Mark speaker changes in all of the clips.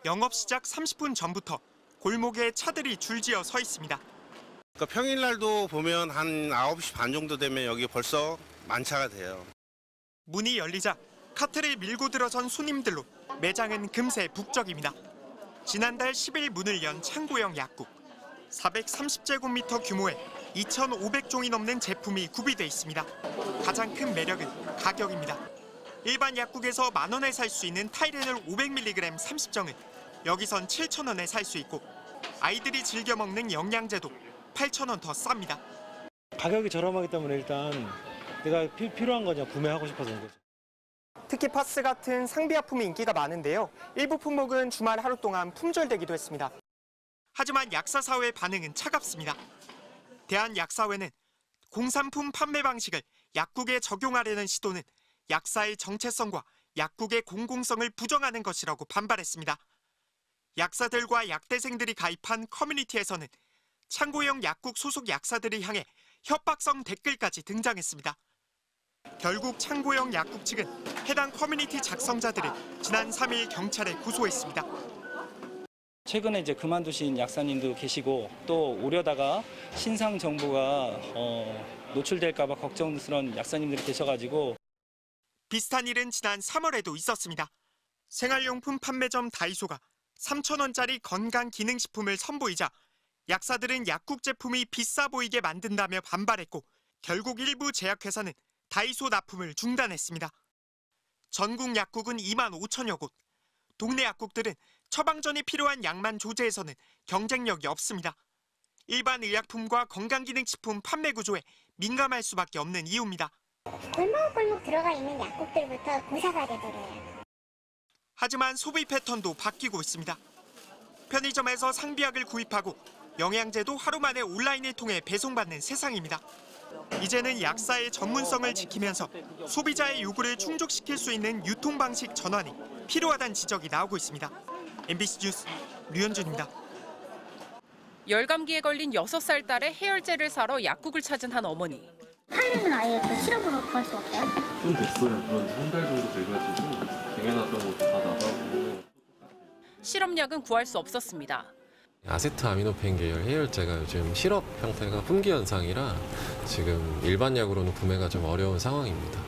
Speaker 1: 영업 시작 30분 전부터 골목에 차들이 줄지어 서 있습니다.
Speaker 2: 그러니까 평일날도 보면 한 9시 반 정도 되면 여기 벌써 만차가 돼요.
Speaker 1: 문이 열리자 카트를 밀고 들어선 손님들로 매장은 금세 북적입니다. 지난달 10일 문을 연 창고형 약국. 430제곱미터 규모의 2,500종이 넘는 제품이 구비돼 있습니다. 가장 큰 매력은 가격입니다. 일반 약국에서 10,000원에 살 수 있는 타이레놀 500mg 30정을 여기선 7,000원에 살 수 있고 아이들이 즐겨 먹는 영양제도 8,000원 더 쌉니다.
Speaker 3: 가격이 저렴하기 때문에 일단 내가 필요한 거냐 구매하고 싶어서 온 거죠.
Speaker 1: 특히 파스 같은 상비약품이 인기가 많은데요. 일부 품목은 주말 하루 동안 품절되기도 했습니다. 하지만 약사사회의 반응은 차갑습니다. 대한약사회는 공산품 판매 방식을 약국에 적용하려는 시도는 약사의 정체성과 약국의 공공성을 부정하는 것이라고 반발했습니다. 약사들과 약대생들이 가입한 커뮤니티에서는 창고형 약국 소속 약사들을 향해 협박성 댓글까지 등장했습니다. 결국 창고형 약국 측은 해당 커뮤니티 작성자들을 지난 3일 경찰에 고소했습니다.
Speaker 4: 최근에 이제 그만두신 약사님도 계시고 또 오려다가 신상 정보가 노출될까 봐 걱정스러운 약사님들이 계셔가지고
Speaker 1: 비슷한 일은 지난 3월에도 있었습니다. 생활용품 판매점 다이소가 3,000원짜리 건강기능식품을 선보이자 약사들은 약국 제품이 비싸 보이게 만든다며 반발했고 결국 일부 제약회사는 다이소 납품을 중단했습니다. 전국 약국은 25,000여 곳, 동네 약국들은 처방전이 필요한 약만 조제해서는 경쟁력이 없습니다. 일반 의약품과 건강기능식품 판매 구조에 민감할 수밖에 없는 이유입니다.
Speaker 5: 골목골목 들어가 있는 약국들부터 고사가 되더래요.
Speaker 1: 하지만 소비 패턴도 바뀌고 있습니다. 편의점에서 상비약을 구입하고 영양제도 하루 만에 온라인을 통해 배송받는 세상입니다. 이제는 약사의 전문성을 지키면서 소비자의 요구를 충족시킬 수 있는 유통 방식 전환이 필요하다는 지적이 나오고 있습니다. MBC 뉴스 류현준입니다.
Speaker 6: 열감기에 걸린 6살 딸의 해열제를 사러 약국을 찾은 한 어머니.
Speaker 5: 타이레놀 아예 그 시럽으로 구할 수 없어요?
Speaker 7: 좀 됐어요. 그런 지 한 달 정도 돼가지고 쟁여놨던 것도 다 나가고.
Speaker 6: 실험약은 구할 수 없었습니다.
Speaker 8: 아세트아미노펜 계열 해열제가 요즘 시럽 형태가 품귀 현상이라 지금 일반 약으로는 구매가 좀 어려운 상황입니다.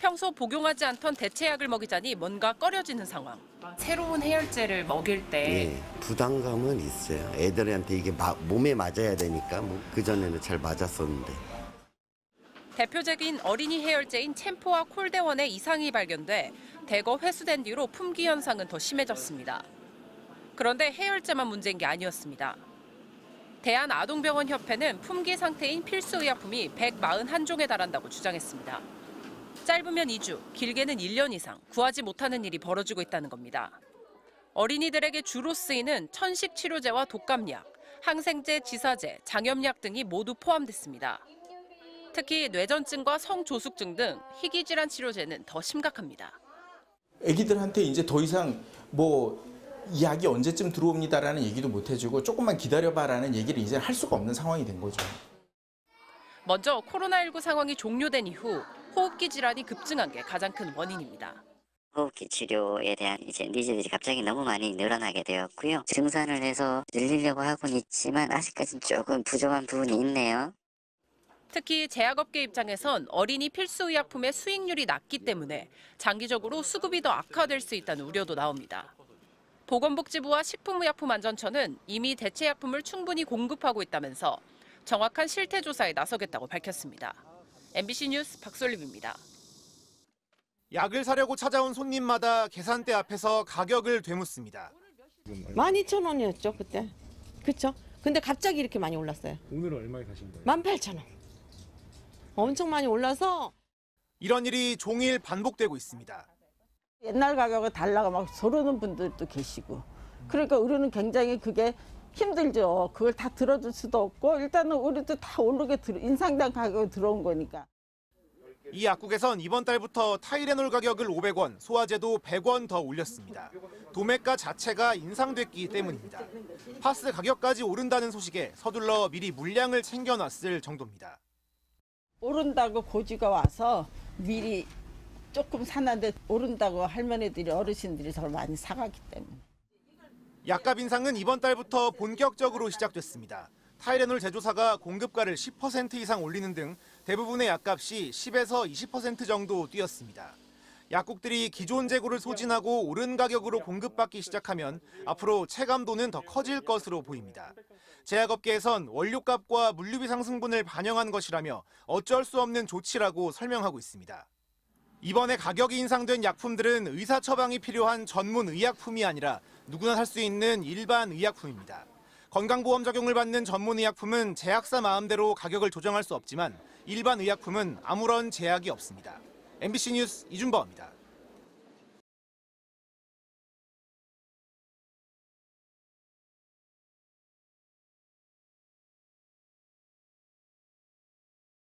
Speaker 6: 평소 복용하지 않던 대체약을 먹이자니 뭔가 꺼려지는 상황. 새로운 해열제를 먹일 때
Speaker 9: 부담감은 있어요. 애들한테 이게 몸에 맞아야 되니까 그전에는 잘 맞았었는데.
Speaker 6: 대표적인 어린이 해열제인 챔포와 콜데원에 이상이 발견돼 대거 회수된 뒤로 품귀 현상은 더 심해졌습니다. 그런데 해열제만 문제인 게 아니었습니다. 대한아동병원협회는 품귀 상태인 필수 의약품이 141종에 달한다고 주장했습니다. 짧으면 2주, 길게는 1년 이상 구하지 못하는 일이 벌어지고 있다는 겁니다. 어린이들에게 주로 쓰이는 천식 치료제와 독감약, 항생제, 지사제, 장염약 등이 모두 포함됐습니다. 특히 뇌전증과 성조숙증 등 희귀질환 치료제는 더 심각합니다.
Speaker 10: 아기들한테 이제 더 이상 이 약이 언제쯤 들어옵니다라는 얘기도 못 해주고 조금만 기다려봐라는 얘기를 이제 할 수가 없는 상황이 된 거죠.
Speaker 6: 먼저 코로나19 상황이 종료된 이후 호흡기 질환이 급증한 게 가장 큰 원인입니다.
Speaker 11: 호흡기 치료에 대한 니즈들이 갑자기 너무 많이 늘어나게 되었고요. 증산을 해서 늘리려고 하고는 있지만 아직까지는 조금 부족한 부분이 있네요.
Speaker 6: 특히 제약업계 입장에선 어린이 필수의약품의 수익률이 낮기 때문에 장기적으로 수급이 더 악화될 수 있다는 우려도 나옵니다. 보건복지부와 식품의약품안전처는 이미 대체약품을 충분히 공급하고 있다면서 정확한 실태조사에 나서겠다고 밝혔습니다. MBC 뉴스 박솔림입니다.
Speaker 12: 약을 사려고 찾아온 손님마다 계산대 앞에서 가격을 되묻습니다.
Speaker 13: 12,000원이었죠 그때. 그렇죠? 근데 갑자기 이렇게 많이 올랐어요.
Speaker 3: 오늘은 얼마에 가신 거예요?
Speaker 13: 18,000원. 엄청 많이 올라서
Speaker 12: 이런 일이 종일 반복되고 있습니다.
Speaker 14: 옛날 가격을 달라고 막 소르는 분들도 계시고 그러니까 우리는 굉장히 그게 힘들죠. 그걸 다 들어줄 수도 없고 일단은 우리도 다 오르게 인상된 가격에 들어온 거니까.
Speaker 12: 이 약국에선 이번 달부터 타이레놀 가격을 500원, 소화제도 100원 더 올렸습니다. 도매가 자체가 인상됐기 때문입니다. 파스 가격까지 오른다는 소식에 서둘러 미리 물량을 챙겨놨을 정도입니다.
Speaker 14: 오른다고 고지가 와서 미리 조금 사는데 오른다고 할머니들이 어르신들이 저걸 많이 사가기 때문에.
Speaker 12: 약값 인상은 이번 달부터 본격적으로 시작됐습니다. 타이레놀 제조사가 공급가를 10% 이상 올리는 등 대부분의 약값이 10에서 20% 정도 뛰었습니다. 약국들이 기존 재고를 소진하고 오른 가격으로 공급받기 시작하면 앞으로 체감도는 더 커질 것으로 보입니다. 제약업계에선 원료값과 물류비 상승분을 반영한 것이라며 어쩔 수 없는 조치라고 설명하고 있습니다. 이번에 가격이 인상된 약품들은 의사 처방이 필요한 전문 의약품이 아니라 누구나 살 수 있는 일반 의약품입니다. 건강보험 적용을 받는 전문 의약품은 제약사 마음대로 가격을 조정할 수 없지만 일반 의약품은 아무런 제약이 없습니다. MBC 뉴스 이준범입니다.